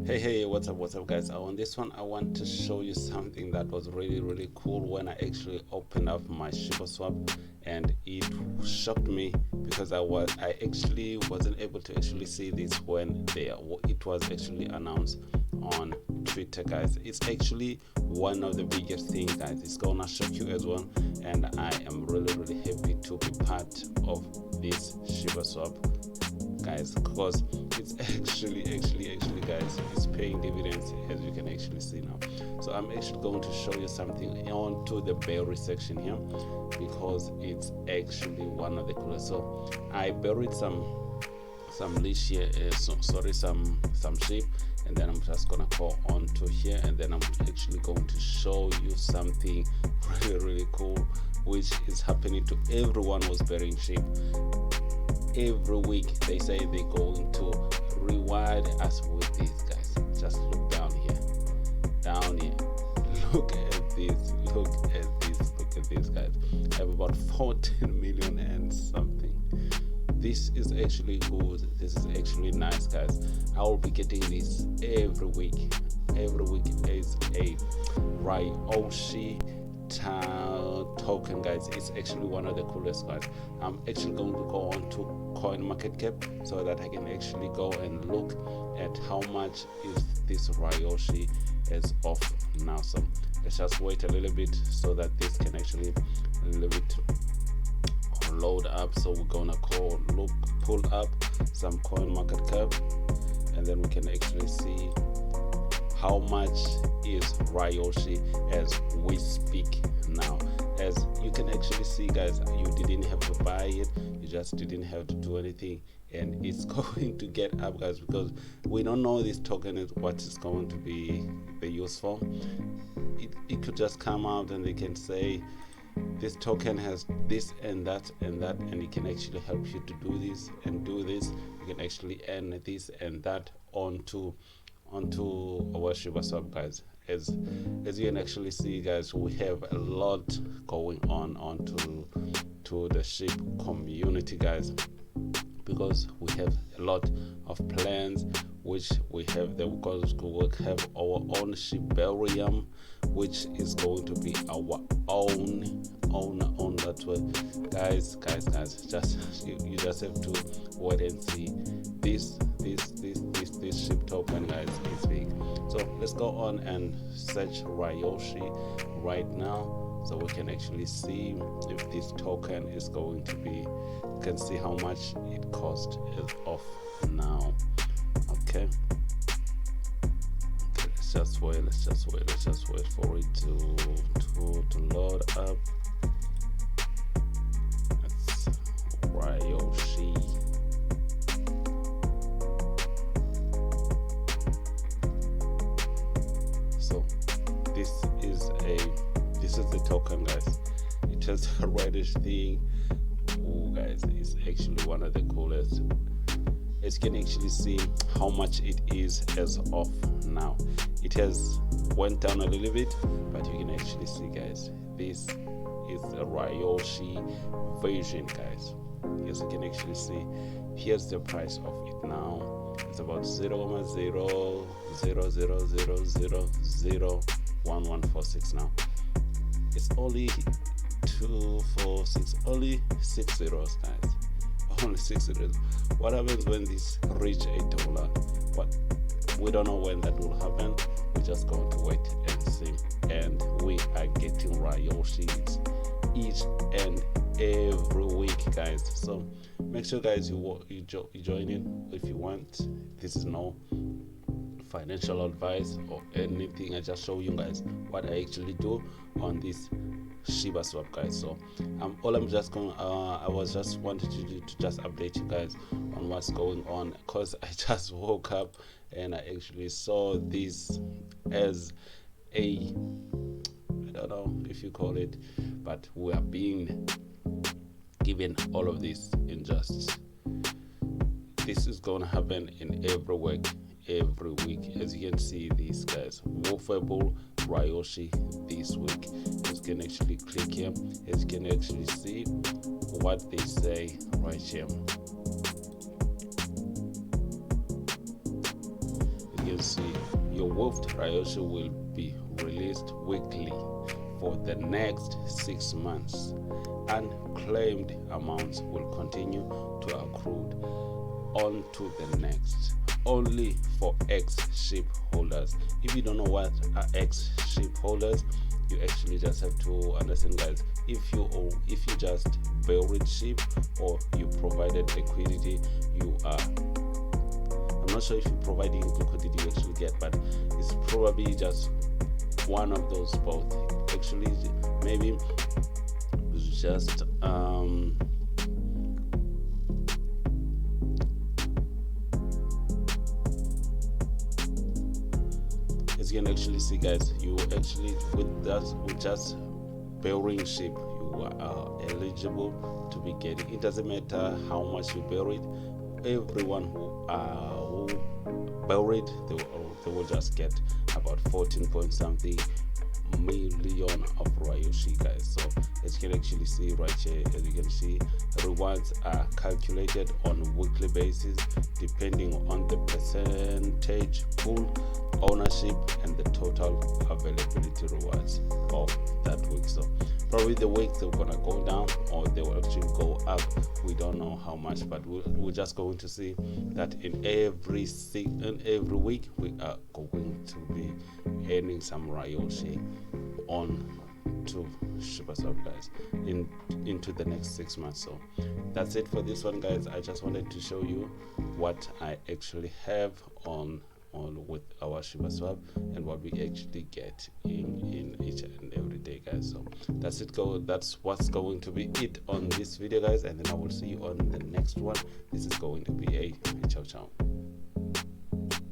Hey, what's up guys? On this one I want to show you something that was really cool when I actually opened up my Shibaswap, and it shocked me because I actually wasn't able to actually see this when it was actually announced on Twitter, guys. It's actually one of the biggest things, guys. It's gonna shock you as well, and I am really happy to be part of this Shibaswap, guys, because it's actually guys, it's paying dividends, as you can actually see now. So I'm actually going to show you something onto the berry section here, because it's actually one of the coolest. So I buried some leash here, some sheep, and then I'm just gonna go on to here, and then I'm actually going to show you something really cool, which is happening to everyone who's burying sheep. Every week they say they're going to reward us with these, guys. Just look down here, look at this, guys. I have about 14 million and something. This is actually good. This is actually nice, guys. I will be getting this every week is a Ryoshi token, guys. It's actually one of the coolest, guys. I'm actually going to go on to CoinMarketCap so that I can actually go and look at how much is this Ryoshi as of now. So let's just wait a little bit so that this can actually a little bit load up. So we're gonna pull up some CoinMarketCap, and then we can actually see how much is Ryoshi as we speak now. As you can actually see, guys, you didn't have to buy it, you just didn't have to do anything, and it's going to get up, guys, because we don't know this token is what is going to be the use for. It could just come out and they can say this token has this and that, and it can actually help you to do this and do this. You can actually earn this and that onto our Shibaswap, guys. As you can actually see, guys, we have a lot going on to the sheep community, guys, because we have a lot of plans, which we have because we will have our own Shibarium, which is going to be our own that way, guys. Just you just have to wait and see. This sheep token, guys, is big. So let's go on and search Ryoshi right now, so we can actually see if this token is going to be, you can see how much it cost as of now. Okay, let's just wait for it to load up. That's Ryoshi. So this is the token, guys. It has a reddish thing. Oh, guys, it's actually one of the coolest. As you can actually see how much it is as of now. It has went down a little bit, but you can actually see, guys, this is a Ryoshi Vision, guys. As you can actually see, here's the price of it now. It's about 0.000000146 now. It's only 246, only 6 zeros, guys. Only 6 zeros. What happens when this reach $8? What, we don't know when that will happen. We're just going to wait and see. And we are getting Ryoshis each and every week, guys. So make sure, guys, you join in if you want. This is no financial advice or anything. I just show you guys what I actually do on this Shibaswap, guys. So all I'm just going I was just wanted to do to just update you guys on what's going on, because I just woke up and I actually saw this as a, I don't know if you call it, but we are being given all of this in just, this is gonna happen in every week. As you can see, these guys, movable Ryoshi this week. As you can actually click here, as you can actually see what they say right here. You can see your wolfed Ryoshi will be released weekly for the next 6 months. Unclaimed amounts will continue to accrue on to the next, only for X ship holders. If you don't know what are X ship holders, you actually just have to understand, guys, if you just buried ship or you provided liquidity, you are, I'm not sure if you're providing liquidity you actually get, but it's probably just one of those both. Actually, maybe it's just as you can actually see, guys, you actually with just burying ship, you are eligible to be getting. It doesn't matter how much you buried. Everyone who buried, they will just get about 14 point something million of Ryoshi, guys. So as you can actually see right here, as you can see, rewards are calculated on a weekly basis depending on the percentage pool ownership and the total availability rewards of that week. So probably the weeks they're gonna go down or they will actually go up. We don't know how much, but we're just going to see that in every week we are going to be earning some Ryoshi on to Shibaswap, guys, into the next 6 months. So that's it for this one, guys. I just wanted to show you what I actually have on with our Shibaswap and what we actually get in each and every day, guys. So that's it. That's what's going to be it on this video, guys, and then I will see you on the next one. This is going to be a ciao ciao.